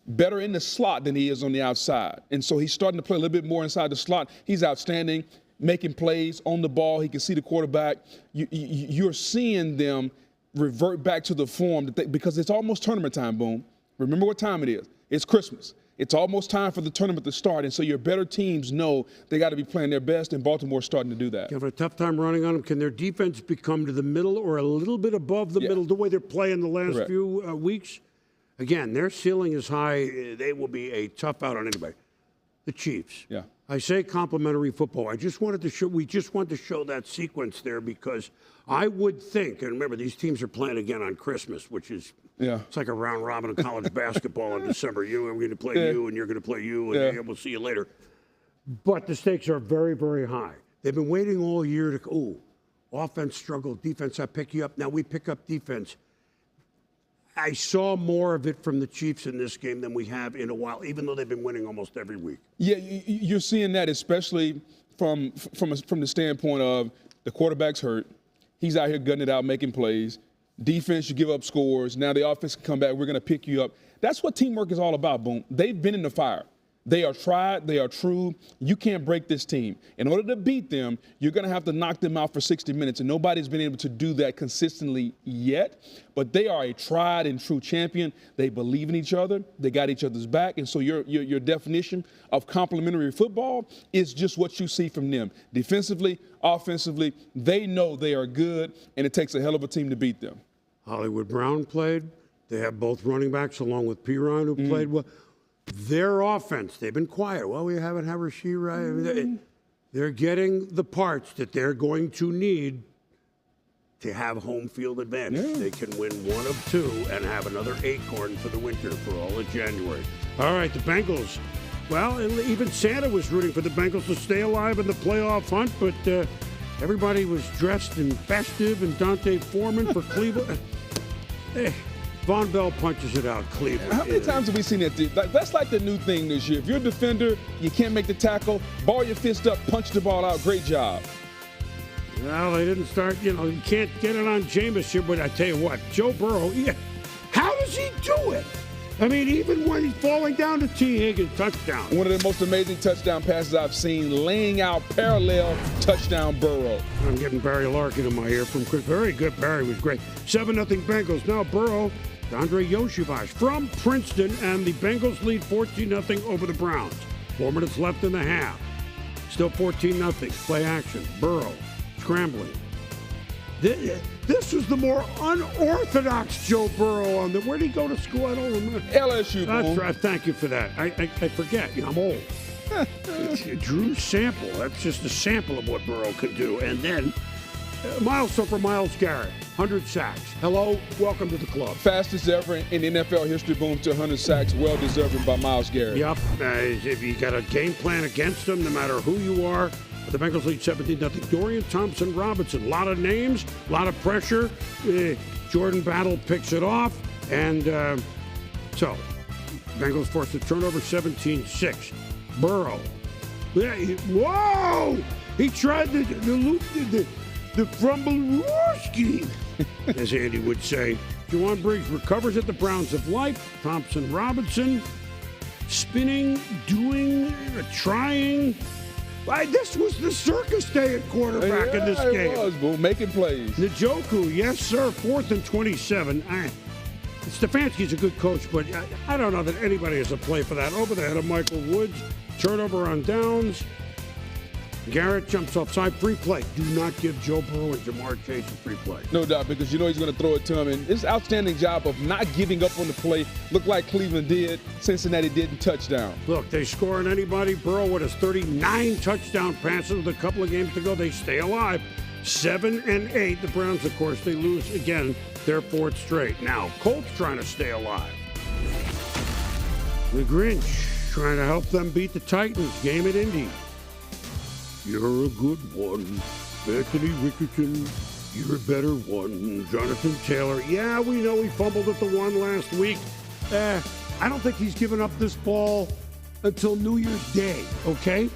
better in the slot than he is on the outside. And so he's starting to play a little bit more inside the slot. He's outstanding, making plays on the ball. He can see the quarterback. You're seeing them revert back to the form because it's almost tournament time, boom. Remember what time it is. It's Christmas. It's almost time for the tournament to start, and so your better teams know they got to be playing their best, and Baltimore's starting to do that. You have a tough time running on them. Can their defense become to the middle or a little bit above the middle, the way they're playing the last few weeks? Again, their ceiling is high. They will be a tough out on anybody. The Chiefs. Yeah. I say complimentary football. We just wanted to show that sequence there because I would think, and remember, these teams are playing again on Christmas, which is it's like a round robin of college basketball in December. I'm going to play you, and you're going to play you, and we'll see you later. But the stakes are very, very high. They've been waiting all year to, offense struggle, defense, I pick you up. Now we pick up defense. I saw more of it from the Chiefs in this game than we have in a while, even though they've been winning almost every week. Yeah, you're seeing that, especially from the standpoint of the quarterback's hurt. He's out here gutting it out, making plays. Defense, you give up scores. Now the offense can come back. We're going to pick you up. That's what teamwork is all about, Boom. They've been in the fire. They are tried. They are true. You can't break this team. In order to beat them, you're going to have to knock them out for 60 minutes, and nobody's been able to do that consistently yet. But they are a tried and true champion. They believe in each other. They got each other's back. And so your definition of complementary football is just what you see from them. Defensively, offensively, they know they are good, and it takes a hell of a team to beat them. Hollywood Brown played. They have both running backs along with Perine who played well. Their offense, they've been quiet. Well, we haven't had Rashee Rice. They're getting the parts that they're going to need to have home field advantage. Yeah. They can win one of two and have another acorn for the winter for all of January. All right, the Bengals. Well, even Santa was rooting for the Bengals to stay alive in the playoff hunt, but everybody was dressed in festive and Dante Foreman for Cleveland. Von Bell punches it out, Cleveland. How many times have we seen that? That's like the new thing this year. If you're a defender, you can't make the tackle, ball your fist up, punch the ball out. Great job. Well, they didn't start, you can't get it on Jameis here, but I tell you what, Joe Burrow, how does he do it? I mean, even when he's falling down to T. Higgins, touchdown. One of the most amazing touchdown passes I've seen, laying out parallel touchdown Burrow. I'm getting Barry Larkin in my ear from Chris. Very good, Barry was great. 7-0 Bengals. Now Burrow, Andre Yoshivas from Princeton, and the Bengals lead 14-0 over the Browns. 4 minutes left in the half. Still 14-0. Play action. Burrow scrambling. This was the more unorthodox Joe Burrow on the. Where did he go to school? I don't remember. LSU. That's right. Thank you for that. I forget. I'm old. Drew Sample. That's just a sample of what Burrow could do. And then Miles Garrett, 100 sacks. Hello, welcome to the club. Fastest ever in NFL history, Boom, to 100 sacks. Well deserved by Miles Garrett. Yep. If you got a game plan against them, no matter who you are. The Bengals lead 17-0. Dorian Thompson-Robinson. A lot of names, a lot of pressure. Jordan Battle picks it off. And so, Bengals force a turnover, 17-6. Burrow. Whoa! He tried the Frumble-Rorski, as Andy would say. Juwan Briggs recovers it. The Browns have life. Thompson-Robinson spinning, doing, trying. This was the circus day at quarterback in this game. It was, Boo, making plays. Njoku, yes, sir, 4th and 27. Stefanski's a good coach, but I don't know that anybody has a play for that. Over the head of Michael Woods. Turnover on downs. Garrett jumps offside. Free play. Do not give Joe Burrow and Jamar Chase a free play. No doubt, because you know he's going to throw it to him. And it's an outstanding job of not giving up on the play. Looked like Cleveland did. Cincinnati didn't. Touchdown. Look, they score on anybody. Burrow with his 39 touchdown passes with a couple of games to go. They stay alive. 7-8. The Browns, of course, they lose again. Their 4th straight. Now, Colts trying to stay alive. The Grinch trying to help them beat the Titans. Game at Indy. You're a good one. Anthony Richardson, you're a better one. Jonathan Taylor. Yeah, we know he fumbled at the one last week. I don't think he's given up this ball until New Year's Day, okay?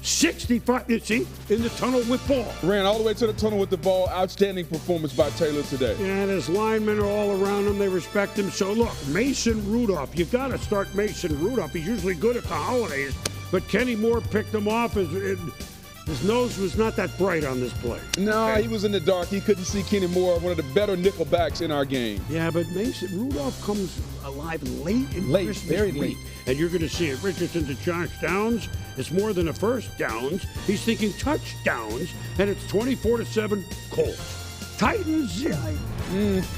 65, you see, in the tunnel with ball. Ran all the way to the tunnel with the ball. Outstanding performance by Taylor today. And his linemen are all around him. They respect him. So, look, Mason Rudolph. You got to start Mason Rudolph. He's usually good at the holidays. But Kenny Moore picked him off. His nose was not that bright on this play. No, he was in the dark. He couldn't see Kenny Moore, one of the better nickel backs in our game. Yeah, but Mason Rudolph comes alive late in Christmas very week. late. And you're going to see it. Richardson to Josh Downs. It's more than a first downs. He's thinking touchdowns, and it's 24-7 Colts. Titans,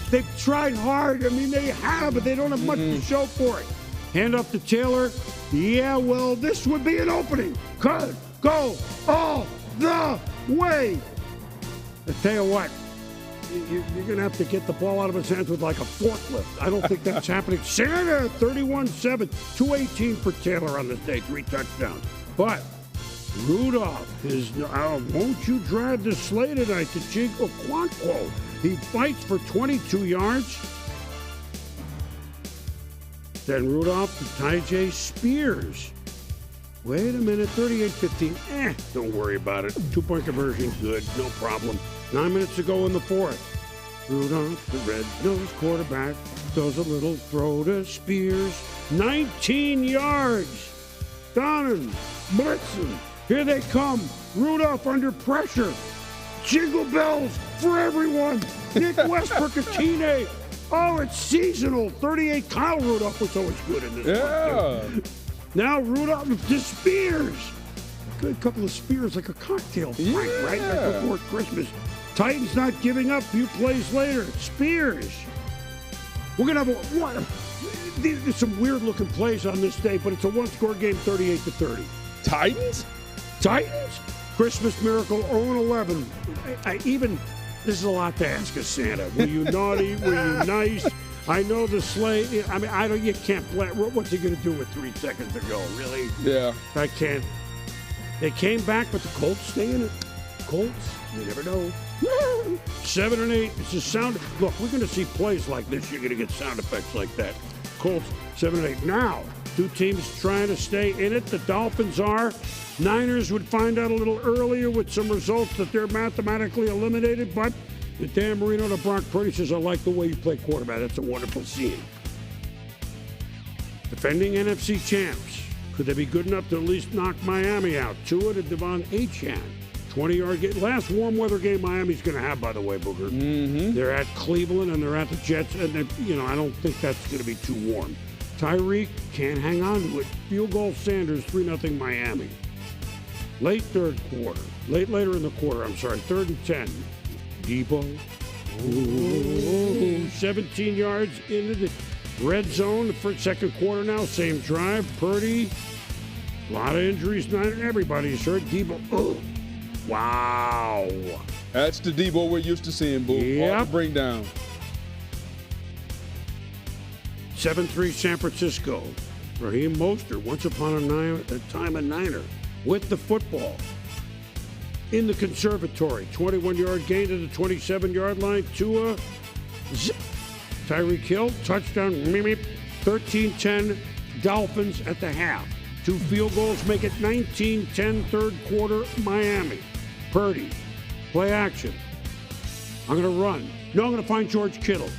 they've tried hard. I mean, they have, but they don't have much to show for it. Hand off to Taylor. Yeah, well, this would be an opening. Could go all the way. I tell you what, you're going to have to get the ball out of his hands with like a forklift. I don't think that's happening. Santa, 31-7, 218 for Taylor on this day, 3 touchdowns. But Rudolph is, won't you drive the sleigh tonight to Chig Okonkwo? He fights for 22 yards. Then Rudolph to Tyjae Spears. Wait a minute, 38-15. Don't worry about it. 2-point conversion, good, no problem. 9 minutes to go in the fourth. Rudolph, the red-nosed quarterback, throws a little throw to Spears. 19 yards. Donnan, blitzing. Here they come. Rudolph under pressure. Jingle bells for everyone. Nick Westbrook-Akine. Oh, it's seasonal. 38. Kyle Rudolph was always good in this one. Now Rudolph to Spears. A good couple of Spears, like a cocktail fight, right? Like before Christmas. Titans not giving up. Few plays later. Spears. We're going to have there's some weird-looking plays on this day, but it's a one-score game, 38-30. Titans? Titans? Christmas Miracle 0-11. This is a lot to ask of Santa. Were you naughty? Were you nice? I know the sleigh. I mean, you can't play. What's he going to do with 3 seconds to go? Really? Yeah. I can't. They came back, but the Colts stay in it. Colts, you never know. 7-8. It's a sound. Look, we're going to see plays like this. You're going to get sound effects like that. Colts, 7-8. Now, 2 teams trying to stay in it. The Dolphins are. Niners would find out a little earlier with some results that they're mathematically eliminated, but Dan Marino to Brock Purdy says, I like the way you play quarterback. That's a wonderful scene. Defending NFC champs. Could they be good enough to at least knock Miami out? Tua to Devon Achane. 20-yard game. Last warm weather game Miami's going to have, by the way, Booger. Mm-hmm. They're at Cleveland and they're at the Jets, and I don't think that's going to be too warm. Tyreek can't hang on to it. Field goal Sanders, 3-0 Miami. Later in the quarter, 3rd and 10. Debo. 17 yards into the red zone. The second quarter now, same drive. Purdy. A lot of injuries. Everybody's hurt. Debo. Oh. Wow. That's the Debo we're used to seeing, Boo. Yep. Hard to bring down. 7-3 San Francisco. Raheem Mostert, once upon a time a Niner, with the football. In the conservatory. 21-yard gain to the 27-yard line. Tua. Zip. Tyreek Hill. Touchdown. 13-10 Dolphins at the half. 2 field goals make it 19-10 third quarter Miami. Purdy. Play action. I'm going to run. No, I'm going to find George Kittle.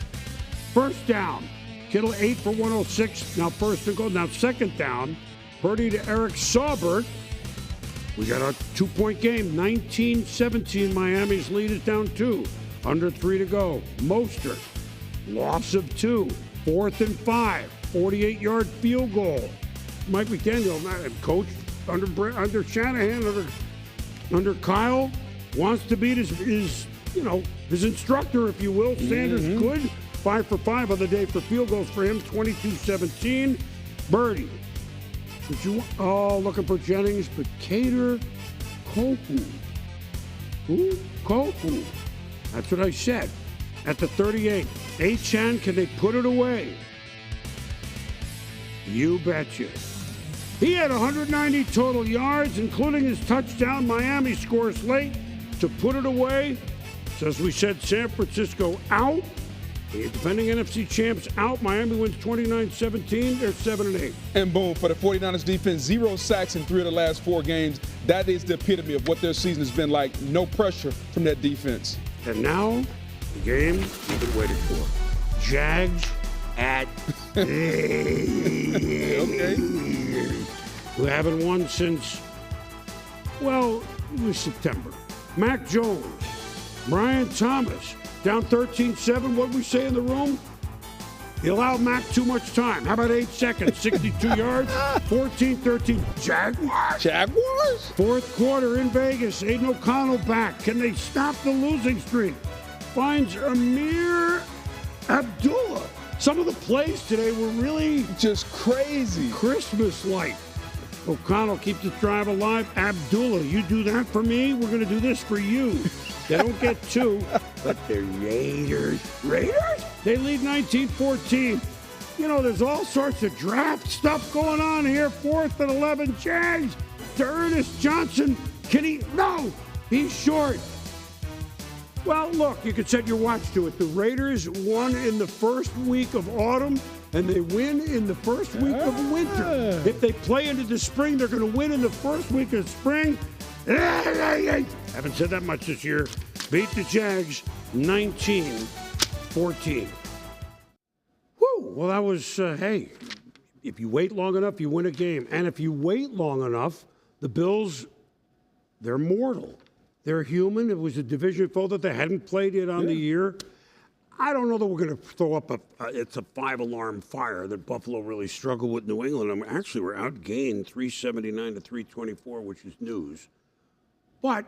First down. Kittle 8 for 106. Now first and goal. Now second down. Purdy to Eric Saubert. We got a 2-point game. 19-17. Miami's lead is down 2. Under 3 to go. Mostert. Loss of 2. 4th and 5. 48-yard field goal. Mike McDaniel, coach under Shanahan, under Kyle, wants to beat his instructor, if you will. Sanders good. 5 for 5 on the day for field goals for him. 22-17. Birdie. Looking for Jennings, but Cater Koku. Who? Koku. That's what I said. At the 38. Achane, can they put it away? You betcha. He had 190 total yards, including his touchdown. Miami scores late to put it away. So as we said, San Francisco out. The defending NFC champs out. Miami wins 29-17. They're 7-8. And boom, for the 49ers defense, 0 sacks in 3 of the last 4 games. That is the epitome of what their season has been like. No pressure from that defense. And now, the game you've been waiting for. Jags at Okay. Who haven't won since, it was September. Mac Jones, Brian Thomas, down 13-7. What we say in the room? He allowed Mac too much time. How about 8 seconds? 62 yards. 14-13. Jaguars? Fourth quarter in Vegas. Aiden O'Connell back. Can they stop the losing streak? Finds Amir Abdullah. Some of the plays today were really just crazy. Christmas-like. O'Connell keeps the drive alive. Abdullah, you do that for me, we're going to do this for you. They don't get 2, but they're Raiders. Raiders? They lead 19-14. There's all sorts of draft stuff going on here. 4th and 11 Jags to Ernest Johnson. Can he? No, he's short. Well, look, you can set your watch to it. The Raiders won in the first week of autumn. and they win in the first week of winter. If they play into the spring, they're going to win in the first week of spring. Haven't said that much this year. Beat the Jags 19-14. Woo! Well, that was, hey, if you wait long enough, you win a game. And if you wait long enough, the Bills, they're mortal. They're human. It was a division foe that they hadn't played yet on the year. I don't know that we're going to throw up it's a 5-alarm fire that Buffalo really struggled with New England. Actually, we're outgained 379-324, which is news. But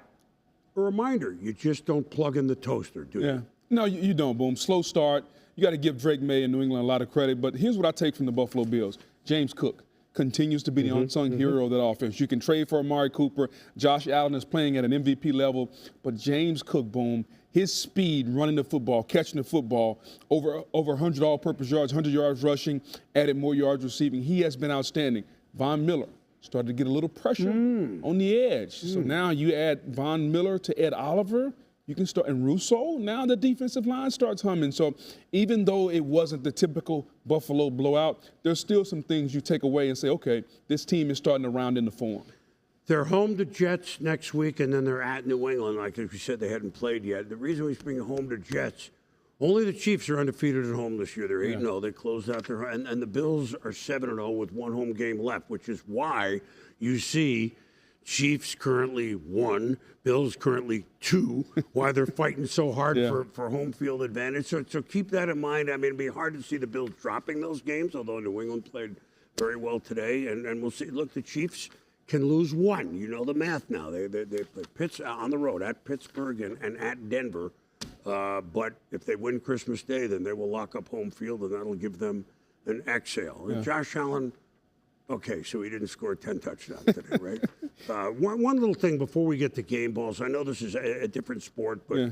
a reminder, you just don't plug in the toaster, do you? No, you don't, Boom. Slow start. You got to give Drake May and New England a lot of credit. But here's what I take from the Buffalo Bills. James Cook continues to be the unsung hero of that offense. You can trade for Amari Cooper. Josh Allen is playing at an MVP level. But James Cook, Boom, his speed running the football, catching the football, over 100 all-purpose yards, 100 yards rushing, added more yards receiving. He has been outstanding. Von Miller started to get a little pressure on the edge. So now you add Von Miller to Ed Oliver. You can start, and Rousseau, now the defensive line starts humming. So even though it wasn't the typical Buffalo blowout, there's still some things you take away and say, okay, this team is starting to round into form. They're home to Jets next week, and then they're at New England. Like we said, they hadn't played yet. The reason we bring home to Jets, only the Chiefs are undefeated at home this year. They're 8-0. They closed out their – and the Bills are 7-0 with one home game left, which is why you see Chiefs currently 1, Bills currently 2, why they're fighting so hard for home field advantage. So keep that in mind. I mean, it'd be hard to see the Bills dropping those games, although New England played very well today. And we'll see. Look, the Chiefs can lose 1. You know the math now. They play on the road at Pittsburgh and at Denver. But if they win Christmas Day, then they will lock up home field, and that'll give them an exhale. And Josh Allen, okay, so he didn't score 10 touchdowns today, right? One little thing before we get to game balls. I know this is a different sport, but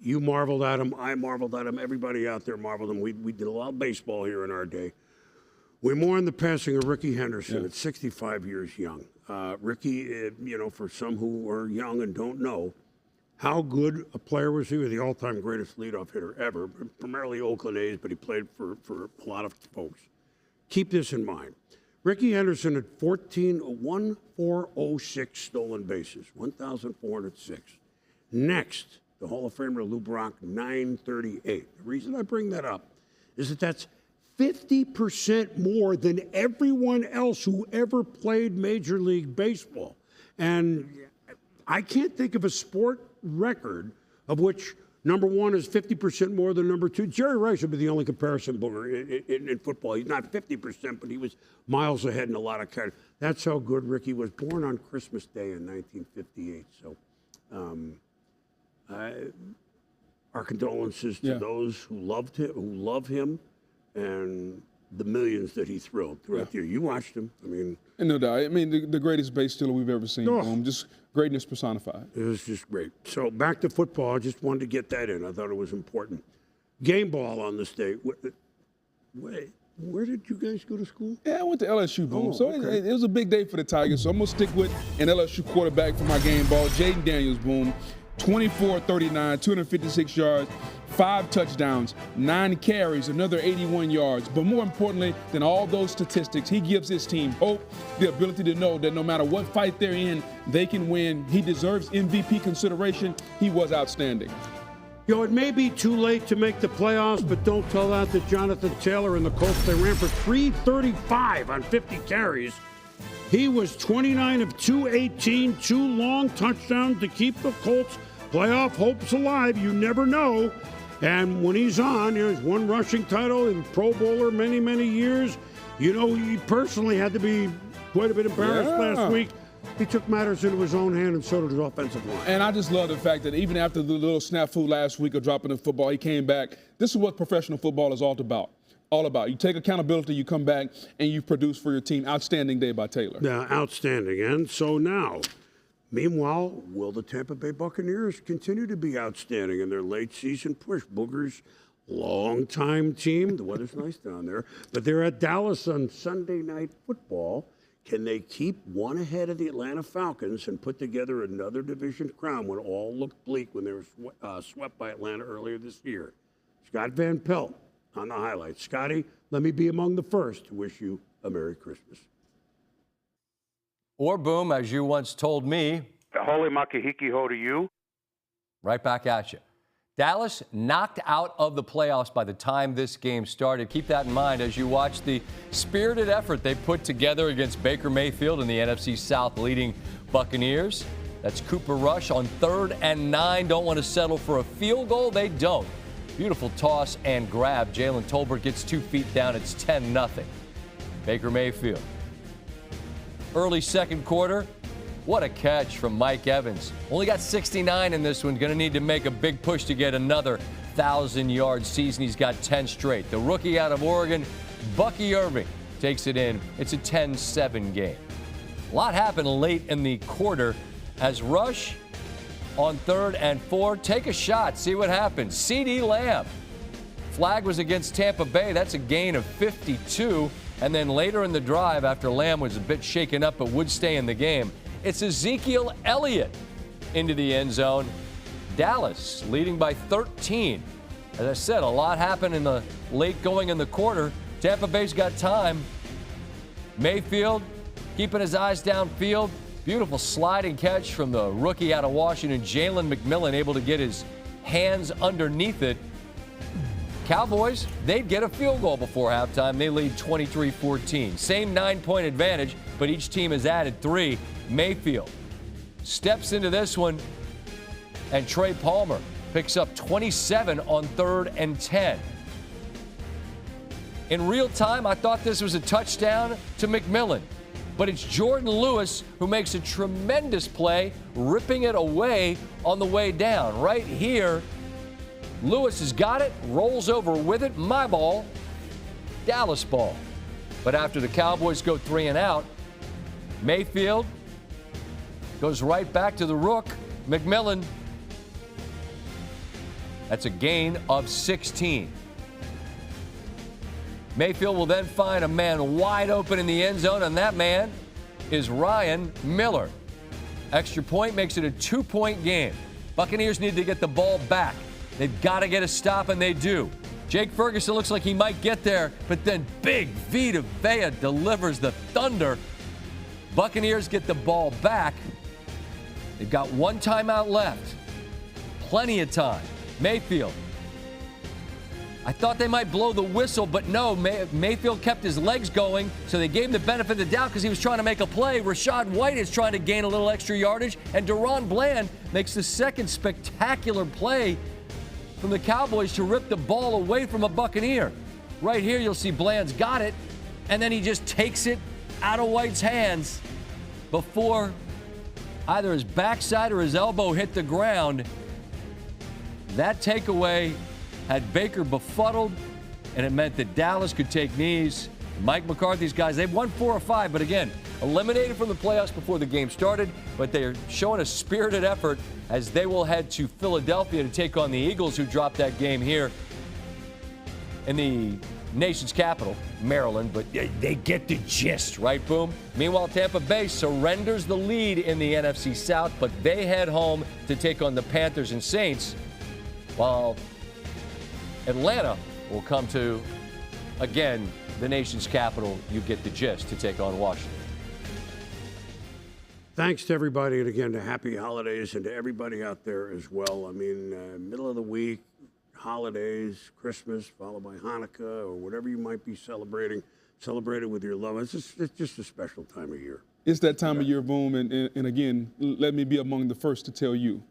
you marveled at him. I marveled at him. Everybody out there marveled at him. We did a lot of baseball here in our day. We mourn the passing of Rickey Henderson at 65 years young. Rickey, for some who are young and don't know, how good a player was he? Was the all-time greatest leadoff hitter ever, primarily Oakland A's, but he played for a lot of folks. Keep this in mind. Rickey Henderson had 1,406 stolen bases, 1,406. Next, the Hall of Famer Lou Brock, 938. The reason I bring that up is that's 50% more than everyone else who ever played Major League Baseball. And I can't think of a sport record of which number 1 is 50% more than number 2. Jerry Rice would be the only comparison, Booger, in football. He's not 50%, but he was miles ahead in a lot of categories. That's how good Rickey was. Born on Christmas Day in 1958. So our condolences to those who love him, and the millions that he thrilled throughout the year. You watched him. I mean, and no doubt. I mean, the greatest base stealer we've ever seen. Just greatness personified. It was just great. So back to football. I just wanted to get that in. I thought it was important. Game ball on this day. Where did you guys go to school? Yeah, I went to LSU, Boom. So okay. it was a big day for the Tigers. So I'm going to stick with an LSU quarterback for my game ball, Jaden Daniels, Boom. 24-39, 256 yards, 5 touchdowns, 9 carries, another 81 yards. But more importantly than all those statistics, he gives his team hope, the ability to know that no matter what fight they're in, they can win. He deserves MVP consideration. He was outstanding. It may be too late to make the playoffs, but don't tell that to Jonathan Taylor and the Colts. They ran for 335 on 50 carries. He was 29 of 218, 2 long touchdowns to keep the Colts' playoff hopes alive. You never know. And when he's on, he's won rushing title, he was Pro Bowler many, many years. He personally had to be quite a bit embarrassed last week. He took matters into his own hand, and so did his offensive line. And I just love the fact that even after the little snafu last week of dropping the football, he came back. This is what professional football is all about. You take accountability, you come back, and you produce for your team. Outstanding day by Taylor. Yeah, outstanding. And so now, meanwhile, will the Tampa Bay Buccaneers continue to be outstanding in their late season push? Booger's longtime team. The weather's nice down there. But they're at Dallas on Sunday Night Football. Can they keep one ahead of the Atlanta Falcons and put together another division crown when all looked bleak when they were swept by Atlanta earlier this year? Scott Van Pelt on the highlights. Scotty, let me be among the first to wish you a Merry Christmas. Or Boom, as you once told me. Holy makahiki ho to you. Right back at you. Dallas knocked out of the playoffs by the time this game started. Keep that in mind as you watch the spirited effort they put together against Baker Mayfield and the NFC South leading Buccaneers. That's Cooper Rush on 3rd and 9. Don't want to settle for a field goal. They don't. Beautiful toss and grab. Jalen Tolbert gets 2 feet down. It's 10-0. Baker Mayfield. Early second quarter. What a catch from Mike Evans. Only got 69 in this one. Going to need to make a big push to get another 1,000-yard season. He's got 10 straight. The rookie out of Oregon, Bucky Irving, takes it in. It's a 10-7 game. A lot happened late in the quarter as Rush on 3rd and 4. Take a shot. See what happens. CeeDee Lamb. Flag was against Tampa Bay. That's a gain of 52. And then later in the drive, after Lamb was a bit shaken up but would stay in the game, it's Ezekiel Elliott into the end zone. Dallas leading by 13. As I said, a lot happened in the late going in the quarter. Tampa Bay's got time. Mayfield keeping his eyes downfield. Beautiful sliding catch from the rookie out of Washington, Jalen McMillan, able to get his hands underneath it. Cowboys, they'd get a field goal before halftime. They lead 23-14. Same 9-point advantage, but each team has added 3. Mayfield steps into this one, and Trey Palmer picks up 27 on 3rd and 10. In real time, I thought this was a touchdown to McMillan, but it's Jordan Lewis who makes a tremendous play, ripping it away on the way down. Right here, Lewis has got it, rolls over with it. My ball, Dallas ball. But after the Cowboys go 3 and out, Mayfield goes right back to the rook, McMillan. That's a gain of 16. Mayfield will then find a man wide open in the end zone, and that man is Ryan Miller. Extra point makes it a 2-point game. Buccaneers need to get the ball back. They've got to get a stop, and they do. Jake Ferguson looks like he might get there, but then big Vita Vea delivers the thunder. Buccaneers get the ball back. They've got 1 timeout left. Plenty of time. Mayfield. I thought they might blow the whistle, but no. Mayfield kept his legs going, so they gave him the benefit of the doubt because he was trying to make a play. Rashad White is trying to gain a little extra yardage, and Deron Bland makes the second spectacular play from the Cowboys to rip the ball away from a Buccaneer. Right here, you'll see Bland's got it, and then he just takes it out of White's hands before either his backside or his elbow hit the ground. That takeaway had Baker befuddled, and it meant that Dallas could take knees. Mike McCarthy's guys, they've won 4 or 5, but again, eliminated from the playoffs before the game started, but they're showing a spirited effort as they will head to Philadelphia to take on the Eagles, who dropped that game here in the nation's capital, Maryland, but they get the gist, right, Boom? Meanwhile, Tampa Bay surrenders the lead in the NFC South, but they head home to take on the Panthers and Saints, while Atlanta will come to, again, the nation's capital. You get the gist, to take on Washington. Thanks to everybody, and again, to happy holidays, and to everybody out there as well. I mean, middle of the week, holidays, Christmas, followed by Hanukkah, or whatever you might be celebrating. Celebrate it with your loved ones. It's just a special time of year. It's that time of year, Boom, and again, let me be among the first to tell you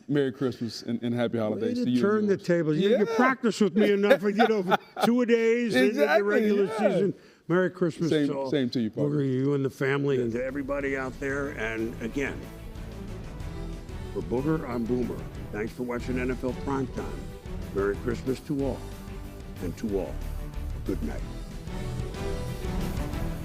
Merry Christmas and Happy Holidays to you. Turn the tables. You practice with me enough, for 2-a-days in the regular season. Merry Christmas. Same to you, Paul. For you and the family, and to everybody out there. And again, for Booger, I'm Boomer. Thanks for watching NFL Primetime. Merry Christmas to all, and to all, good night.